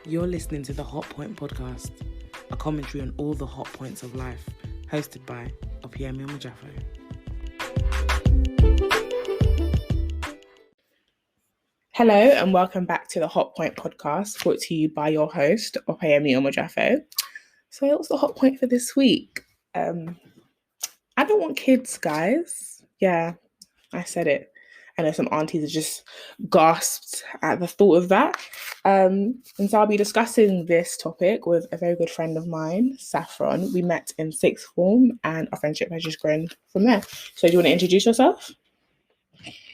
You're listening to the Hot Point Podcast, a commentary on all the hot points of life, hosted by Opiemi Omojafo. Hello and welcome back to the Hot Point Podcast, brought to you by your host, Opiemi Omojafo. So what's the hot point for this week? I don't want kids, guys. Yeah, I said it. I know some aunties have just gasped at the thought of that. And so I'll be discussing this topic with a very good friend of mine, Saffron. We met in sixth form and our friendship has just grown from there. So do you want to introduce yourself?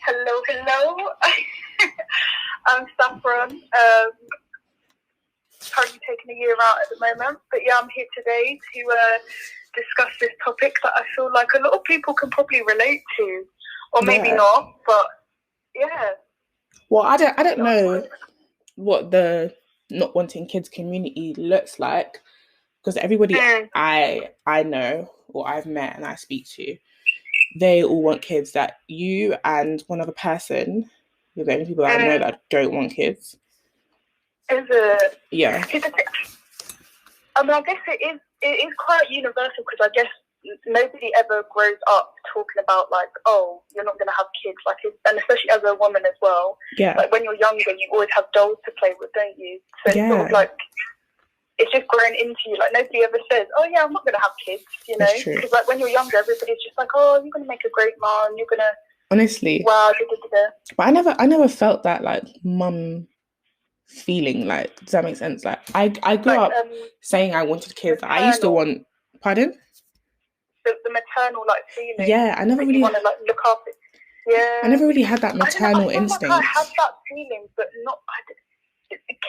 Hello. I'm Saffron. Currently taking a year out at the moment. But yeah, I'm here today to discuss this topic that I feel like a lot of people can probably relate to. Or maybe not, but yeah. Well, I don't know what the not wanting kids community looks like, because everybody I know or I've met and I speak to, they all want kids. That you and one other person, you're the only people that I know that don't want kids. Is it? Yeah. I mean, I guess it is quite universal, because I guess nobody ever grows up talking about like, oh, you're not going to have kids, like, and especially as a woman as well. Yeah. Like when you're younger, you always have dolls to play with, don't you? So it's sort of like, it's just grown into you. Like nobody ever says, oh yeah, I'm not going to have kids, you know? Because like when you're younger, everybody's just like, oh, you're going to make a great mom, you're going to... Honestly. Wow, But I never felt that like mum feeling. Like, does that make sense? Like I grew up saying I wanted kids. I used to want... Pardon? The maternal like feeling. Yeah, I never really want to like look after. Yeah, I never really had that maternal instinct. Like I had that feeling, but not.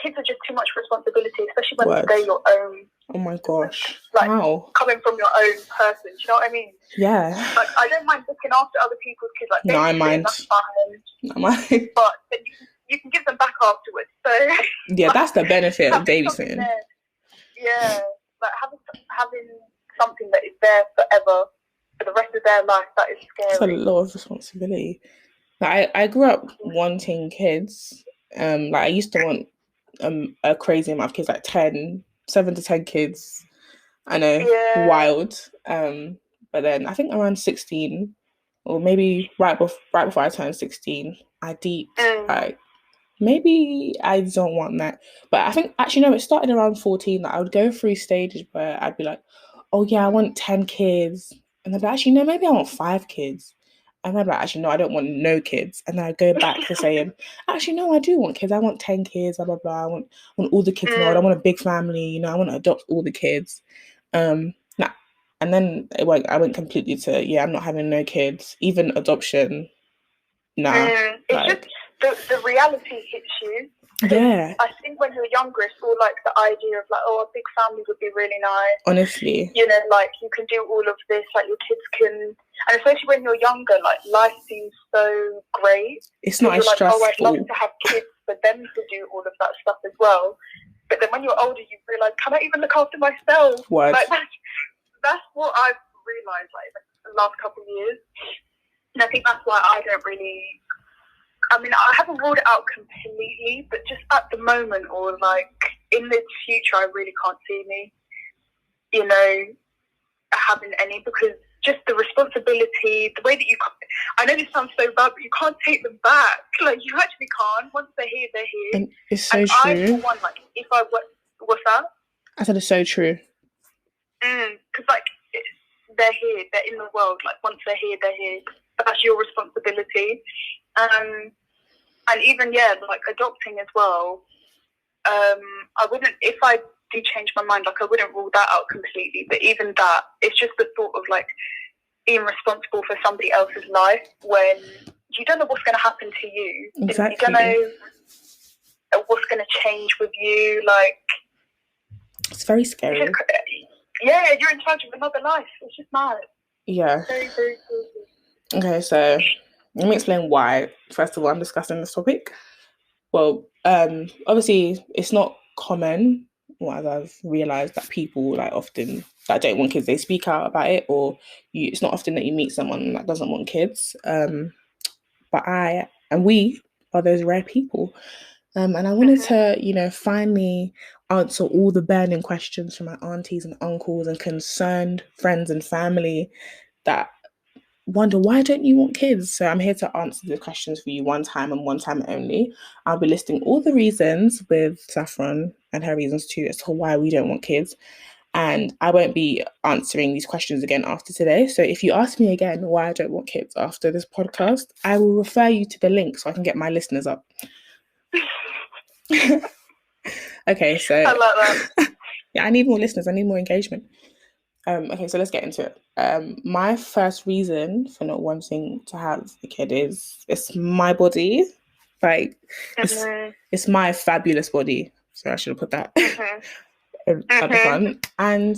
Kids are just too much responsibility, especially when they're your own. Oh my gosh! Like wow. Coming from your own person, do you know what I mean? Yeah. Like I don't mind looking after other people's kids. Like no, I mind. That's fine. I mind. But you can give them back afterwards. So yeah, that's the benefit of babysitting. Yeah, like having something that is there forever for the rest of their life, that is scary. It's a lot of responsibility. Like I grew up wanting kids. Like I used to want a crazy amount of kids, like 7 to 10 kids. I know, wild. But then I think around 16, or maybe right before I turned 16, I deeped like, maybe I don't want that. But I think actually no, it started around 14. That I would go through stages where I'd be like, oh yeah, I want 10 kids. And I'd be like, actually, no, maybe I want 5 kids. And I'd be like, actually, no, I don't want no kids. And then I'd go back to saying, actually, no, I do want kids. I want 10 kids, blah, blah, blah. I want all the kids in the world. I want a big family. You know, I want to adopt all the kids. And then I went completely to, yeah, I'm not having no kids. Even adoption, nah. It's just the reality hits you. Yeah. I think when you're younger, it's all like the idea of like, oh, a big family would be really nice. Honestly. You know, like you can do all of this, like your kids can, and especially when you're younger, like life seems so great. It's not as stressful. Oh, I'd love to have kids for them to do all of that stuff as well. But then when you're older, you realise, can I even look after myself? What? Like that's what I've realised like the last couple of years. And I think that's why I don't really... I mean, I haven't ruled it out completely, but just at the moment, or like in the future, I really can't see me, you know, having any, because just the responsibility, the way that I know this sounds so bad, but you can't take them back. Like, you actually can't. Once they're here, they're here. And it's so and true. I, for one, like, if I what's that? I said it's so true. Because, like, they're here, they're in the world. Like, once they're here, they're here. That's your responsibility. And even, like adopting as well, I wouldn't, if I do change my mind, like I wouldn't rule that out completely, but even that, it's just the thought of like being responsible for somebody else's life when you don't know what's going to happen to you. Exactly. You don't know what's going to change with you, like... It's very scary. You're in charge of another life. It's just mad. Yeah. Very, very cool. Okay, so... let me explain why, first of all, I'm discussing this topic. Well, obviously, it's not common, or as I've realised, that people like often that don't want kids, they speak out about it, or it's not often that you meet someone that doesn't want kids. But we are those rare people. And I wanted to, finally answer all the burning questions from my aunties and uncles and concerned friends and family that wonder, why don't you want kids? So I'm here to answer the questions for you one time and one time only. I'll be listing all the reasons with Saffron and her reasons too as to why we don't want kids. And I won't be answering these questions again after today. So if you ask me again why I don't want kids after this podcast, I will refer you to the link so I can get my listeners up. Okay, so I like that. yeah, I need more listeners. I need more engagement. Okay, so let's get into it. My first reason for not wanting to have a kid is it's my body. Like, it's my fabulous body. So I should have put that at the front. And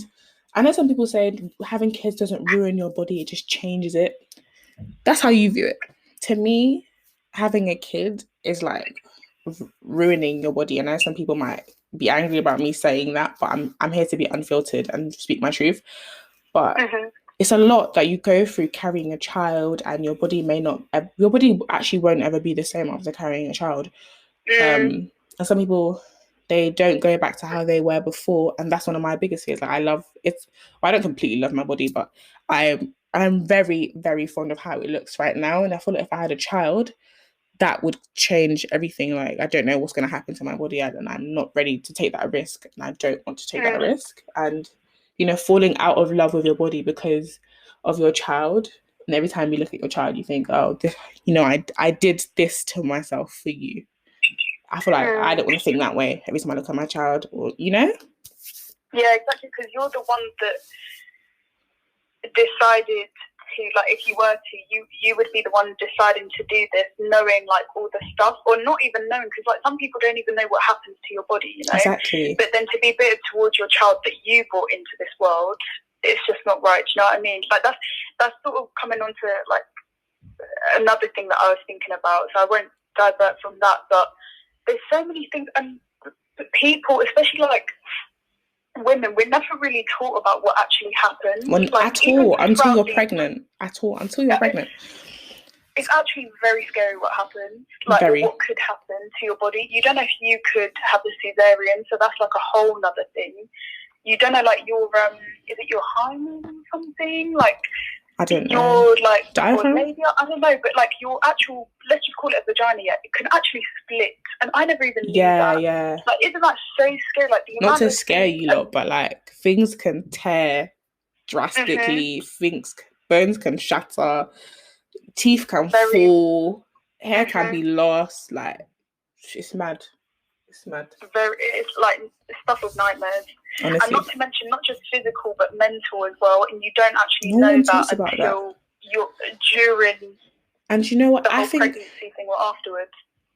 I know some people say having kids doesn't ruin your body, it just changes it. That's how you view it. To me, having a kid is like ruining your body. And I know some people might be angry about me saying that, but I'm here to be unfiltered and speak my truth. But it's a lot that you go through carrying a child, and your body actually won't ever be the same after carrying a child. And some people, they don't go back to how they were before, and that's one of my biggest fears. Like, I don't completely love my body, but I'm very, very fond of how it looks right now, and I feel like if I had a child, that would change everything. Like, I don't know what's going to happen to my body, and I'm not ready to take that risk, and I don't want to take that risk. And falling out of love with your body because of your child, and every time you look at your child, you think, oh, I did this to myself for you. I feel like I don't want to think that way every time I look at my child, or Yeah, exactly, because you're the one that decided to, like, if you were to, you would be the one deciding to do this, knowing like all the stuff, or not even knowing, because like some people don't even know what happens to your body, Exactly. But then to be bitter towards your child that you brought into this world, it's just not right. Do you know what I mean? Like, that's sort of coming on to like another thing that I was thinking about, so I won't divert from that, but there's so many things, and people, especially like women, we're never really taught about what actually happens. Until you're pregnant. It's actually very scary what happens. Like, what could happen to your body. You don't know if you could have a cesarean, so that's like a whole nother thing. You don't know, like, your is it your hymen or something? Like, I don't know. Your, like, diaphragm? Maybe, I don't know, but like your actual, let's just call it a vagina, it can actually split. And I never even knew that. Yeah. Like, isn't that so scary? Like, not to scare you lot, but like things can tear drastically. Bones can shatter, teeth can fall, hair can be lost. Like, it's mad. It's like stuff of nightmares. Honestly. And not to mention, not just physical, but mental as well. And you don't actually know that until you're during. And you know what? The whole pregnancy thing or afterwards.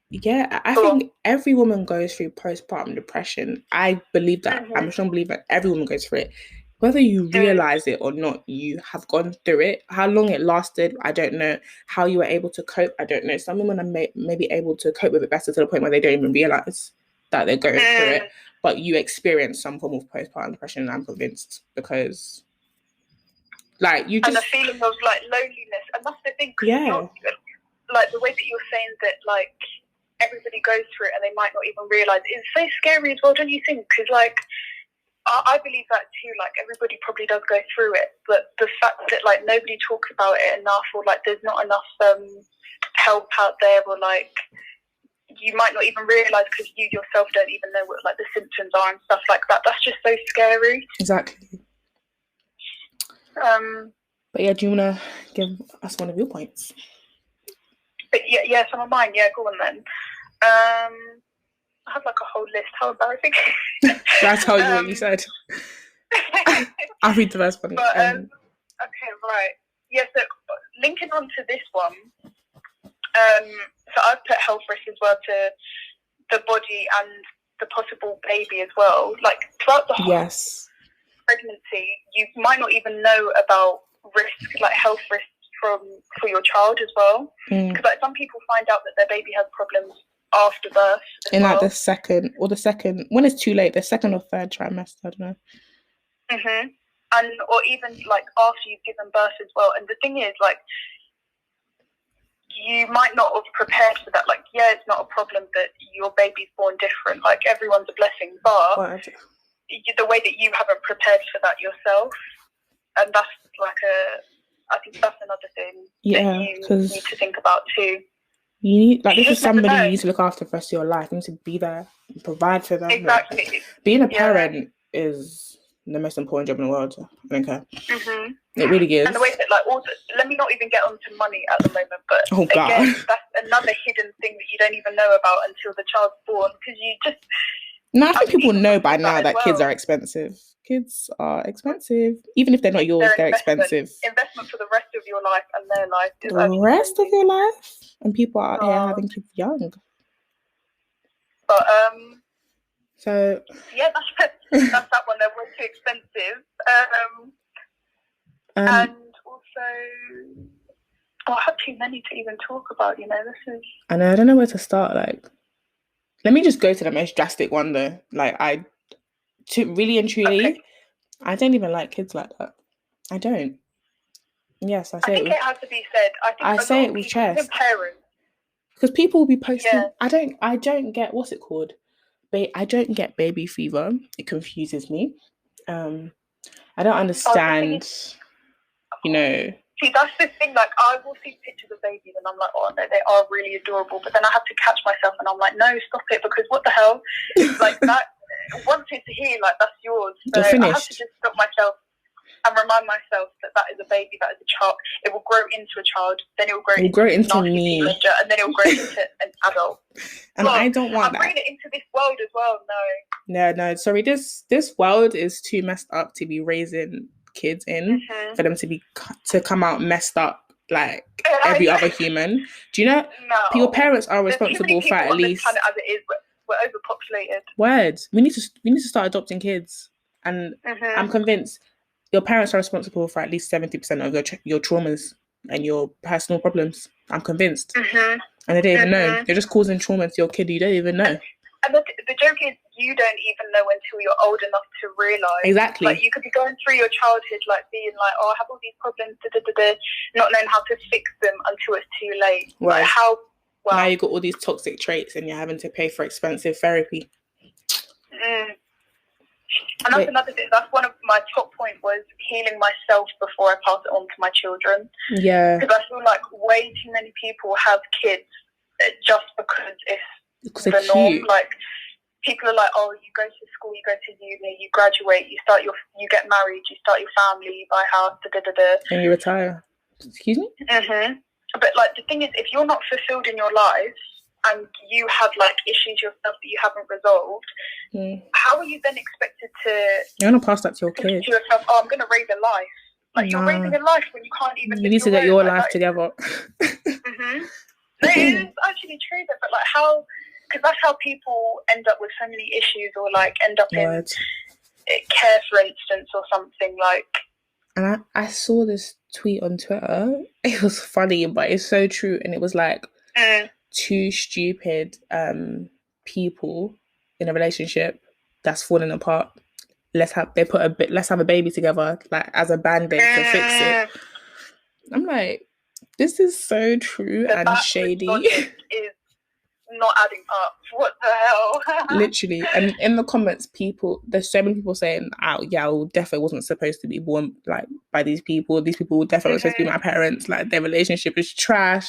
Yeah, I think every woman goes through postpartum depression. I believe that. I'm a strong believer that every woman goes through it. Whether you realize it or not, you have gone through it. How long it lasted, I don't know. How you were able to cope, I don't know. Some women are maybe able to cope with it better to the point where they don't even realize that they're going through it. But you experience some form of postpartum depression, I'm convinced, because like you just... And the feeling of like loneliness. And that's the thing. Yeah. Like the way that you're saying that, like, everybody goes through it and they might not even realise. It's so scary as well, don't you think? Because, like, I believe that too. Like, everybody probably does go through it, but the fact that like nobody talks about it enough, or like there's not enough help out there, or like you might not even realise because you yourself don't even know what like the symptoms are and stuff like that. That's just so scary. Exactly. But yeah, do you want to give us one of your points? But yeah, some of mine. Yeah, go on then. I have like a whole list. How embarrassing. That's how you said. I'll read the first one. But, okay, right. Yeah, so linking on to this one, so I've put health risk as well to the body and the possible baby as well. Like, throughout the whole pregnancy, you might not even know about risk, like health risks for your child as well. Because like some people find out that their baby has problems after birth in like the second, when it's too late, the second or third trimester, I don't know. And or even like after you've given birth as well. And the thing is, like, you might not have prepared for that. Like, yeah, it's not a problem that your baby's born different. Like, everyone's a blessing, but the way that you haven't prepared for that yourself, and that's like I think that's another thing that you need to think about too. You need, like, this is somebody you need to look after the rest of your life. You need to be there and provide for them. Exactly. Like, being a parent is the most important job in the world, I think. Mm-hmm. It really is. And the way that, like, also, let me not even get onto money at the moment, but again, that's another hidden thing that you don't even know about until the child's born, because you just... No, I think people know by now that kids are expensive. Kids are expensive. Even if they're not yours, they're expensive. Investment for the rest of your life and their life. The rest of your life? And people are out here having kids young. But, so... yeah, that's that one. They're way too expensive. And also... I have too many to even talk about, you know, this is... I know, I don't know where to start, like... Let me just go to the most drastic one, though. Like, really and truly, I don't even like kids like that. I don't. Yes, I think it has to be said. I say it with chest. Parents. Because people will be posting. Yeah. I don't get, what's it called? I don't get baby fever. It confuses me. I don't understand. You know. See, that's the thing. Like, I will see pictures of babies, and I'm like, oh no, they are really adorable. But then I have to catch myself, and I'm like, no, stop it, because what the hell? Like that. Once it's here, like, that's yours. So I have to just stop myself and remind myself that is a baby, that is a child. It will grow into a child, then it will grow into me, and then it will grow into an adult. And I don't want that. I'm bringing it into this world as well. No. Sorry, this world is too messed up to be raising kids in, for them to come out messed up like every other human. Do you know? No. Your parents are responsible for at least. As it is, we're overpopulated. Words. We need to start adopting kids, and I'm convinced your parents are responsible for at least 70% of your traumas and your personal problems. I'm convinced, and they don't even know. You're just causing trauma to your kid. You don't even know. And the joke is, you don't even know until you're old enough to realise. Exactly. Like, you could be going through your childhood, like, being like, oh, I have all these problems, not knowing how to fix them until it's too late. Right. Like, how... Well, now you've got all these toxic traits and you're having to pay for expensive therapy. And that's another thing. That's one of my top points, was healing myself before I pass it on to my children. Yeah. Because I feel like way too many people have kids just because it's the norm. Like, people are like, oh, you go to school, you go to uni, you graduate, you get married, you start your family, you buy a house, and you retire. Excuse me? But, like, the thing is, if you're not fulfilled in your life and you have, like, issues yourself that you haven't resolved, how are you then expected to... You're going to pass that to your kids. To yourself, oh, I'm going to raise a life. Like, you're raising a life when you can't even... You need to get your life together. No, it's actually true, but, like, how... Because that's how people end up with so many issues, or, like, end up in care, for instance, or something, like... And I saw this tweet on Twitter. It was funny, but it's so true. And it was like, two stupid people in a relationship that's falling apart. Let's have a baby together, like, as a band-aid to fix it. I'm like, this is so true and shady. Is not adding up. What the hell? Literally. And in the comments, there's so many people saying, oh yeah, well, Defo wasn't supposed to be born, like, by these people. These people definitely were supposed to be my parents. Like, their relationship is trash.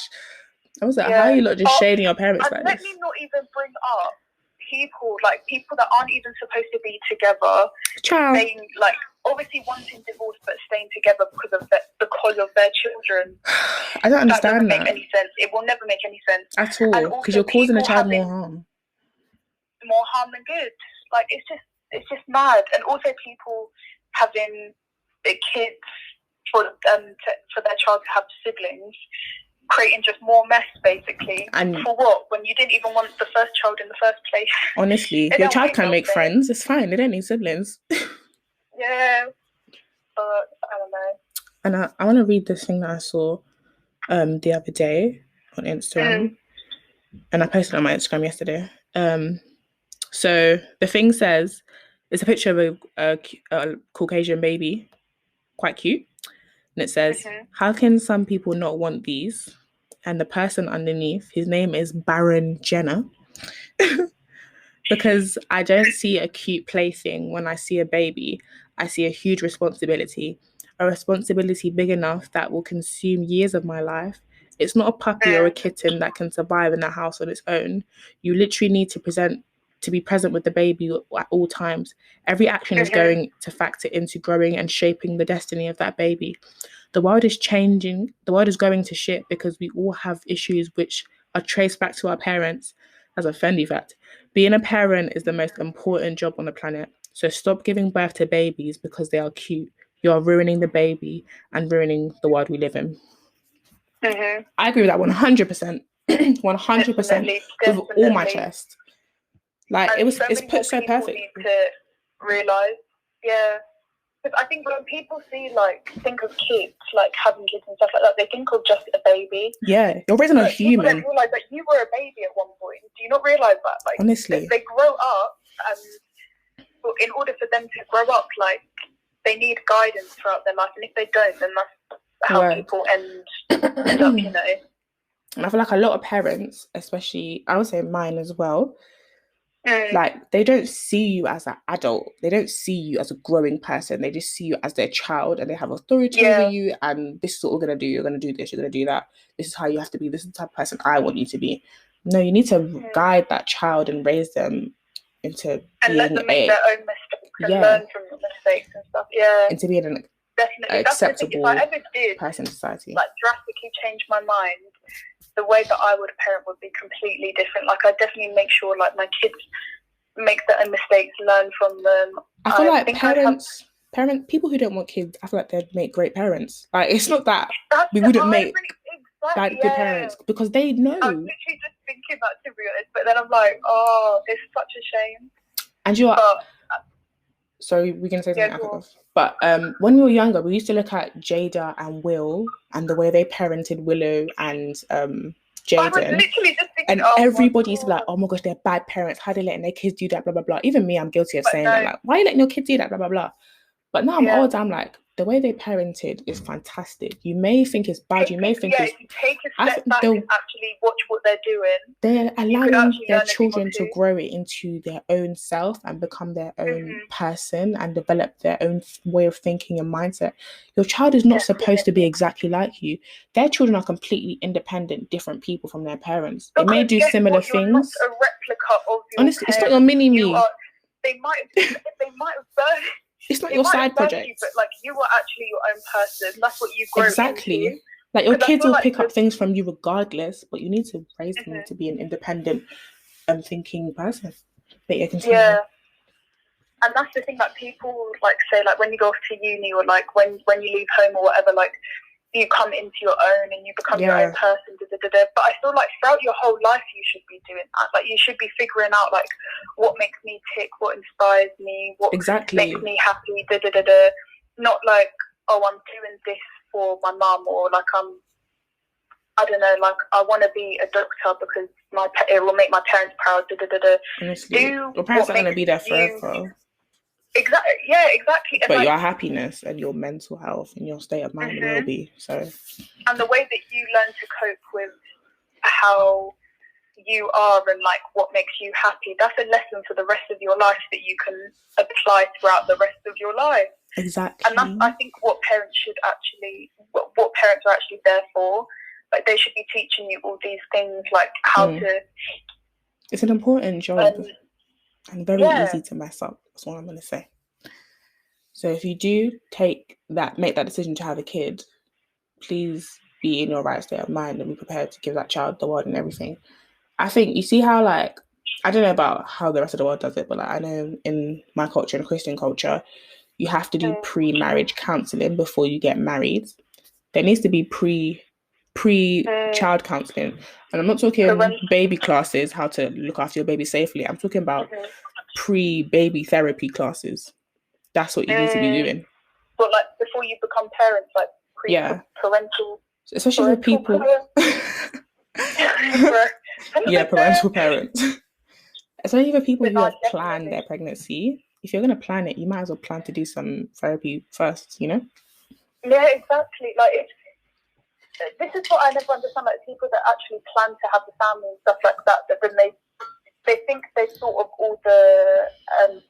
I was like, how are you lot just shading your parents like this? Let me not even bring up people that aren't even supposed to be together. Staying, like, obviously wanting divorce but staying together because of their children. I don't understand that. Doesn't make any sense. It will never make any sense at all, because you're causing a child more harm. More harm than good. Like, it's just mad. And also people having kids for their child to have siblings, creating just more mess, basically. And for what? When you didn't even want the first child in the first place. Honestly, your child can make friends. It's fine. They don't need siblings. Yeah, but I don't know. And I want to read this thing that I saw the other day on Instagram, and I posted it on my Instagram yesterday. So the thing says, it's a picture of a Caucasian baby, quite cute, and it says, how can some people not want these? and the person underneath, his name is Baron Jenner. Because I don't see a cute plaything when I see a baby. I see a huge responsibility, a responsibility big enough that will consume years of my life. It's not a puppy or a kitten that can survive in the house on its own. You literally need to be present with the baby at all times. Every action is going to factor into growing and shaping the destiny of that baby. The world is changing. The world is going to shit because we all have issues which are traced back to our parents. As a Fendi fact, being a parent is the most important job on the planet. So stop giving birth to babies because they are cute. You are ruining the baby and ruining the world we live in. I agree with that 100%. 100% with all my chest. Like, and it's put so perfect. Need to realise, because I think when people think of kids, like having kids and stuff like that, they think of just a baby. Yeah, you're raising a human. People don't realise that you were a baby at one point. Do you not realise that? Like, honestly, they grow up, and in order for them to grow up, like, they need guidance throughout their life, and if they don't, then that's how people end up, you know. And I feel like a lot of parents, especially, I would say mine as well, like, they don't see you as an adult. They don't see you as a growing person. They just see you as their child, and they have authority over you, and this is what we're going to do. You're going to do this. You're going to do that. This is how you have to be. This is the type of person I want you to be. No, you need to guide that child and raise them into being let them make their own mistakes and learn from the mistakes and stuff. Yeah. Into being an acceptable person in society. Like, drastically change my mind, the way that I would parent would be completely different. Like, I definitely make sure, like, my kids make their own mistakes, learn from them. I feel like people who don't want kids, I feel like they'd make great parents. Like, it's not that we wouldn't make good parents, because they know. I'm literally just thinking that, to be honest, but then I'm like, oh, it's such a shame. And you are. Sorry, we're gonna say something. But when we were younger, we used to look at Jada and Will and the way they parented Willow and Jaden. And everybody used to be like, oh my gosh, they're bad parents. How are they letting their kids do that? Blah, blah, blah. Even me, I'm guilty of saying that. Like, why are you letting your kids do that? Blah, blah, blah. But now I'm older, I'm like, the way they parented is fantastic. You may think it's bad. You may think it's... you take a step back and actually watch what they're doing. They're allowing their children to grow it into their own self and become their own person and develop their own way of thinking and mindset. Your child is not supposed to be exactly like you. Their children are completely independent, different people from their parents. They may do similar things. You're not a replica of your Honestly, it's not your mini-me. They might have birthed... It's not your side project. But like, you are actually your own person. That's what you grow into. Like, your kids will pick up things from you regardless, but you need to raise them to be an independent and thinking person. But yeah. And that's the thing that people like say, like, when you go off to uni, or like when you leave home or whatever, like, you come into your own and you become your own person. But I feel like throughout your whole life you should be doing that. Like, you should be figuring out, like, what makes me tick, what inspires me, what makes me happy. Not like, oh, I'm doing this for my mum, or like, I don't know, like, I want to be a doctor because it will make my parents proud. Honestly, your parents are going to be there forever. Exactly. Yeah, exactly. But your happiness and your mental health and your state of mind will be so. And the way that you learn to cope with how you are and like what makes you happy, that's a lesson for the rest of your life that you can apply throughout the rest of your life. Exactly. And that's, I think, what parents are actually there for. Like, they should be teaching you all these things, like how to. It's an important job. And very easy to mess up. That's what I'm going to say. So if you do make that decision to have a kid, please be in your right state of mind and be prepared to give that child the world and everything. I think, you see how, like, I don't know about how the rest of the world does it, but like, I know in my culture and Christian culture, you have to do pre-marriage counselling before you get married. There needs to be pre-child counselling. And I'm not talking baby classes, how to look after your baby safely. I'm talking about pre-baby therapy classes. That's what you need to be doing. But like, before you become parents, like parental, especially for people. Parental parents. Especially for people who have planned their pregnancy. If you're going to plan it, you might as well plan to do some therapy first, you know? Yeah, exactly. Like, this is what I never understand, like people that actually plan to have a family and stuff like that, but then they think they thought of all the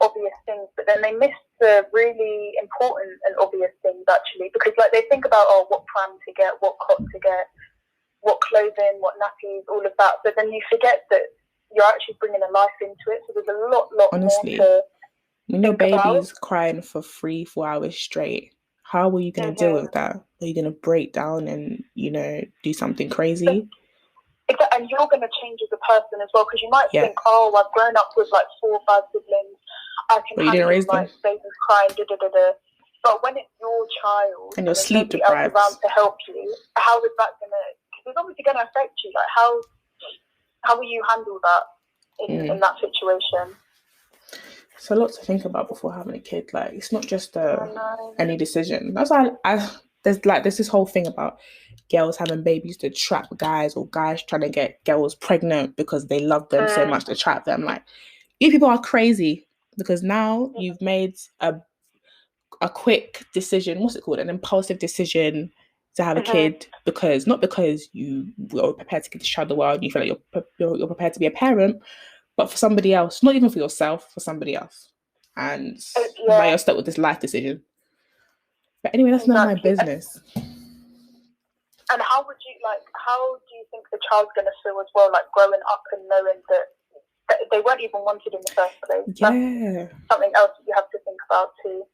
obvious things, but then they miss the really important and obvious things actually, because like they think about what pram to get, what cot to get, what clothing, what nappies, all of that, but then you forget that you're actually bringing a life into it. So there's a lot Honestly, more to when your think baby's about. crying for 3-4 hours straight, how are you going to deal with that? Are you going to break down and, do something crazy? And you're going to change as a person as well, because you might think, I've grown up with like 4 or 5 siblings, I can handle like babies crying, But when it's your child and you're sleep deprived around to help you, how is that going to? It's obviously going to affect you. Like how will you handle that in that situation? It's a lot to think about before having a kid. Like, it's not just any decision. That's why there's this whole thing about girls having babies to trap guys, or guys trying to get girls pregnant because they love them so much to trap them. Like, you people are crazy, because now you've made a quick decision. What's it called? An impulsive decision to have a kid, not because you were prepared to give this child the world and you feel like you're prepared to be a parent, but for somebody else, not even for yourself, for somebody else. And now you're stuck with this life decision. But anyway, that's not my business. And how do you think the child's going to feel as well, like growing up and knowing that they weren't even wanted in the first place? Yeah. That's something else you have to think about too.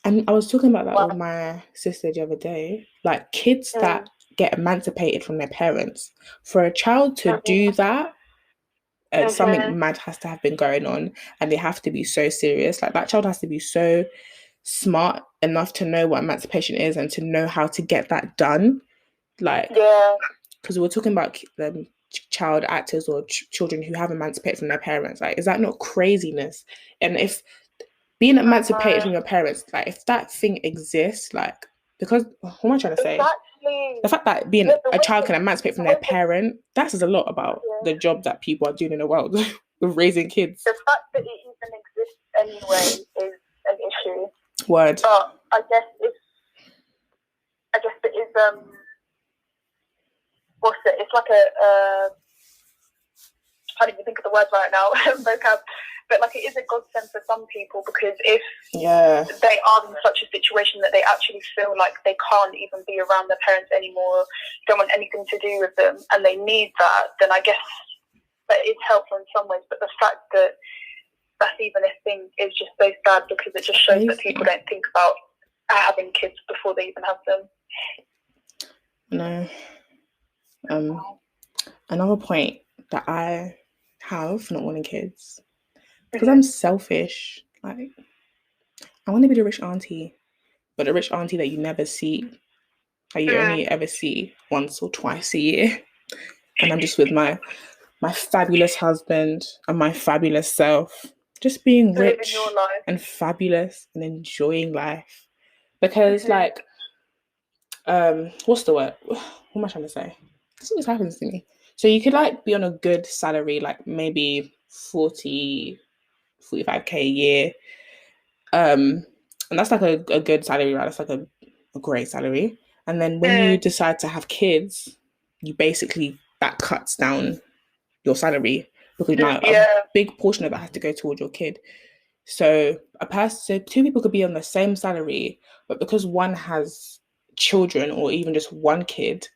And I was talking about that with my sister the other day. Like, kids that get emancipated from their parents, for a child to do that, something mad has to have been going on, and they have to be so serious. Like, that child has to be so smart enough to know what emancipation is and to know how to get that done. Like, because we were talking about child actors or children who have emancipated from their parents. Like, is that not craziness? And if being emancipated from your parents, like, if that thing exists, like, because what am I trying to say? Exactly. The fact that being a child can emancipate from their parent, that says a lot about the job that people are doing in the world with raising kids. The fact that it even exists anyway is an issue. Word. But I guess it is what's it? It's like I can't even think of the words right now, vocab. But like, it is a godsend for some people, because if they are in such a situation that they actually feel like they can't even be around their parents anymore, don't want anything to do with them, and they need that, then I guess that is helpful in some ways. But the fact that that's even a thing is just so sad, because it just shows that people don't think about having kids before they even have them. No. Another point that I have for not wanting kids, because I'm selfish. Like, I want to be the rich auntie, but the rich auntie that you never see, that you only ever see once or twice a year. And I'm just with my fabulous husband and my fabulous self, just being rich and fabulous and enjoying life. Because like, what's the word? What am I trying to say? This always happens to me. So you could like be on a good salary, like maybe 45K a year. And that's like a good salary, right? That's like a great salary. And then when you decide to have kids, you basically, that cuts down your salary, because now a big portion of that has to go towards your kid. So two people could be on the same salary, but because one has children or even just one kid,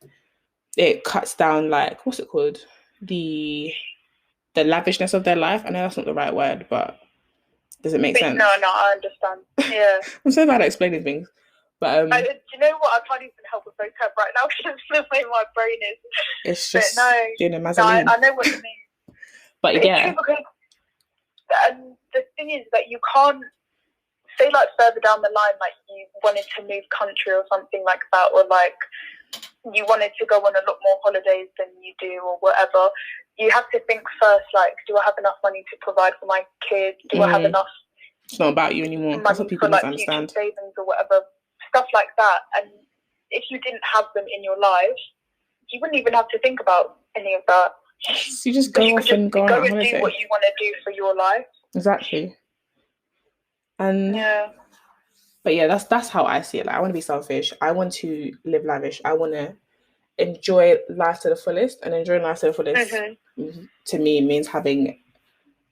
it cuts down, like, what's it called? The lavishness of their life. I know that's not the right word, but does it make sense? No, I understand. Yeah. I'm so bad at explaining things. But do you know what? I can't even help with vocab right now, because the way my brain is. It's just doing a mazzoline. No, I know what you mean. But yeah. And the thing is that you can't say, like, further down the line, like, you wanted to move country or something like that, or like you wanted to go on a lot more holidays than you do, or whatever. You have to think first, like, do I have enough money to provide for my kids? Do I have enough? It's not about you anymore. That's what people for, like, misunderstand. Future savings or whatever, stuff like that. And if you didn't have them in your life, you wouldn't even have to think about any of that. So you just go off and go on holiday. And do what you want to do for your life. Exactly. And but yeah, that's how I see it. Like, I want to be selfish. I want to live lavish. I want to enjoy life to the fullest, and enjoying life to the fullest to me means having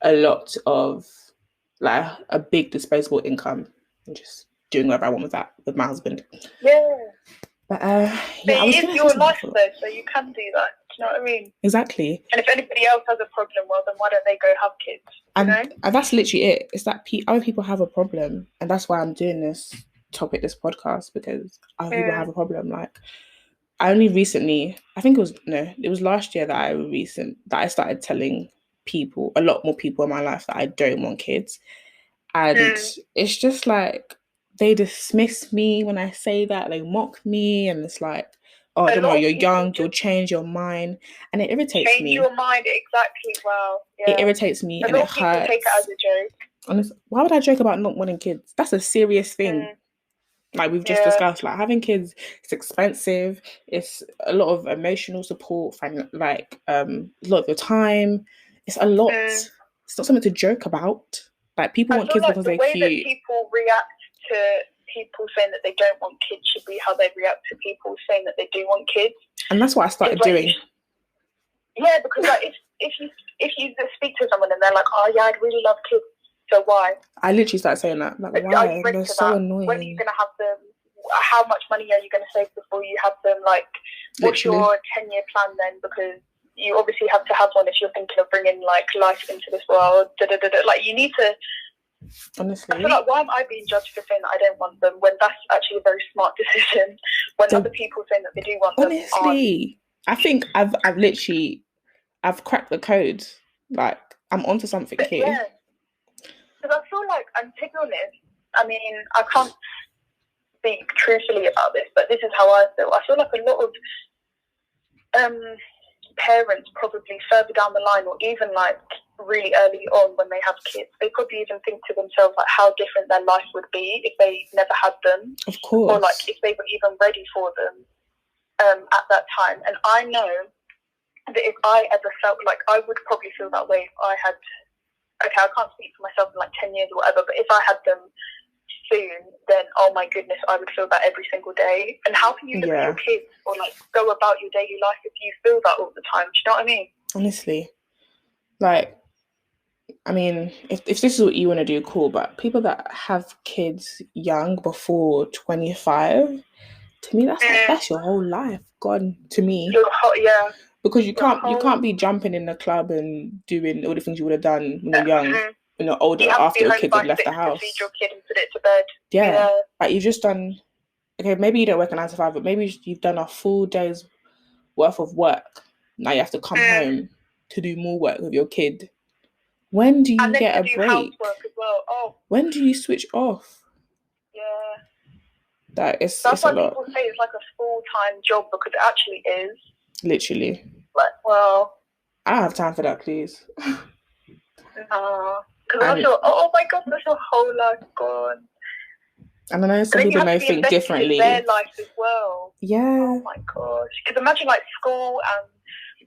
a lot of like a big disposable income and just doing whatever I want with that with my husband. Yeah. But yeah, it is your life though, so you can do that. Do you know what I mean? Exactly. And if anybody else has a problem, well, then why don't they go have kids? And that's literally it. It's that other people have a problem, and that's why I'm doing this podcast, because other people have a problem. Like, I only recently, I think it was last year that I started telling people, a lot more people in my life, that I don't want kids, and it's just like they dismiss me when I say that. They mock me, and it's like, oh, don't worry, you're young, you'll change your mind. And it irritates me. Change your mind, exactly. Wow. Yeah. It irritates me, and it hurts. People take it as a joke. Honestly, why would I joke about not wanting kids? That's a serious thing. Like we've just discussed, like having kids, it's expensive. It's a lot of emotional support, like a lot of your time. It's a lot. It's not something to joke about. Like people want kids because they're cute. The way that people react to people saying that they don't want kids should be how they react to people saying that they do want kids. And that's what I started doing. Yeah, because like if you speak to someone and they're like, oh yeah, I'd really love kids, so why? I literally started saying that. Like, why? They're so annoying. When are you gonna have them? How much money are you gonna save before you have them? Like, what's your 10-year plan then? Because you obviously have to have one if you're thinking of bringing like life into this world. Like, you need to. Honestly, I feel like, why am I being judged for saying that I don't want them when that's actually a very smart decision? When other people saying that they do want them. Honestly, I think I've cracked the code. Like, I'm onto something here. Yeah. Because I feel like, and to be honest, I mean, I can't speak truthfully about this, but this is how I feel. I feel like a lot of parents probably further down the line, or even like really early on when they have kids, they probably even think to themselves like how different their life would be if they never had them. Of course. Or like if they were even ready for them at that time. And I know that if I ever felt like, I would probably feel that way if I had, okay, I can't speak for myself in like 10 years or whatever, but if I had them soon, then oh my goodness, I would feel that every single day. And how can you look at your kids or like go about your daily life if you feel that all the time? Do you know what I mean? Honestly, like, I mean, if this is what you want to do, cool, but people that have kids young, before 25, to me, that's your whole life gone, to me. Yeah. Because you can't be jumping in the club and doing all the things you would have done when you're young, when you're older, after your kids have left the house. Feed your kid and put it to bed. Yeah. Like, you've just done, okay, maybe you don't work a 9 to 5, but maybe you've done a full day's worth of work. Now you have to come home to do more work with your kid. When do you get a break? Housework as well. Oh. When do you switch off? Yeah. That's why people say it's like a full-time job, because it actually is. Literally. Like, well, I don't have time for that, please. Because I feel, oh my god, there's a whole life gone. And I know some people may think differently. Their life as well. Yeah. Oh my gosh. Because imagine like school and.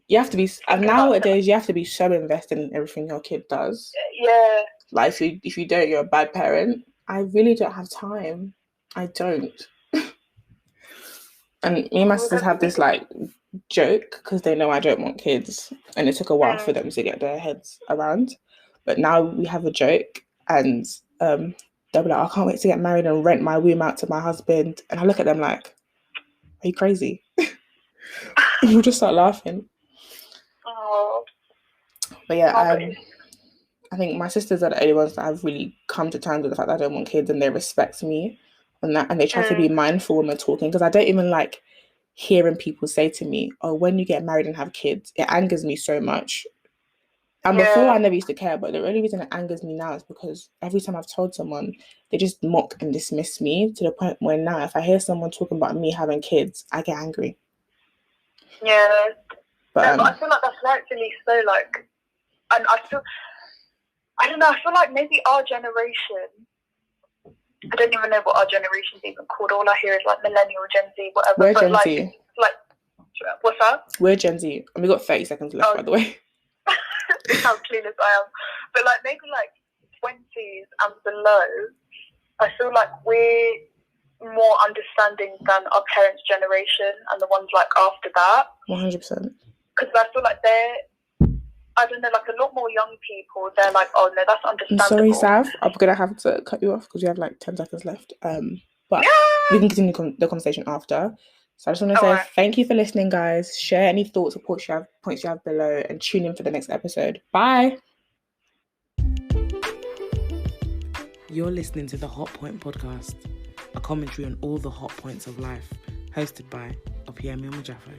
You have to be, and nowadays you have to be so invested in everything your kid does. Yeah. Like, if you don't, you're a bad parent. I really don't have time. I don't. And me and my sisters have this like joke, because they know I don't want kids, and it took a while for them to get their heads around. But now we have a joke, and they'll be like, I can't wait to get married and rent my womb out to my husband. And I look at them like, are you crazy? And we'll just start laughing. Oh. But yeah, I think my sisters are the only ones that have really come to terms with the fact that I don't want kids, and they respect me on that, and they try to be mindful when we're talking, because I don't even like hearing people say to me, oh, when you get married and have kids, it angers me so much. And before, I never used to care, but the only reason it angers me now is because every time I've told someone, they just mock and dismiss me, to the point where now if I hear someone talking about me having kids, I get angry. Yeah. But I feel like that's rightfully so, like, and I feel like maybe our generation, I don't even know what our generation's even called. All I hear is like millennial, Gen Z, whatever. We're Gen Z. Like, what's that? We're Gen Z, and we got 30 seconds left, by the way. How clueless I am. But like maybe like 20s and below, I feel like we're more understanding than our parents' generation and the ones like after that. 100%. Because I feel like I don't know, like a lot more young people, they're like, oh no, that's I'm understandable. sorry, Sav. I'm going to have to cut you off because we have like 10 seconds left. But we can continue the conversation after. So I just want to say thank you for listening, guys. Share any thoughts or points you have below and tune in for the next episode. Bye. You're listening to the Hot Point Podcast, a commentary on all the hot points of life, hosted by Opiemi Mujafo.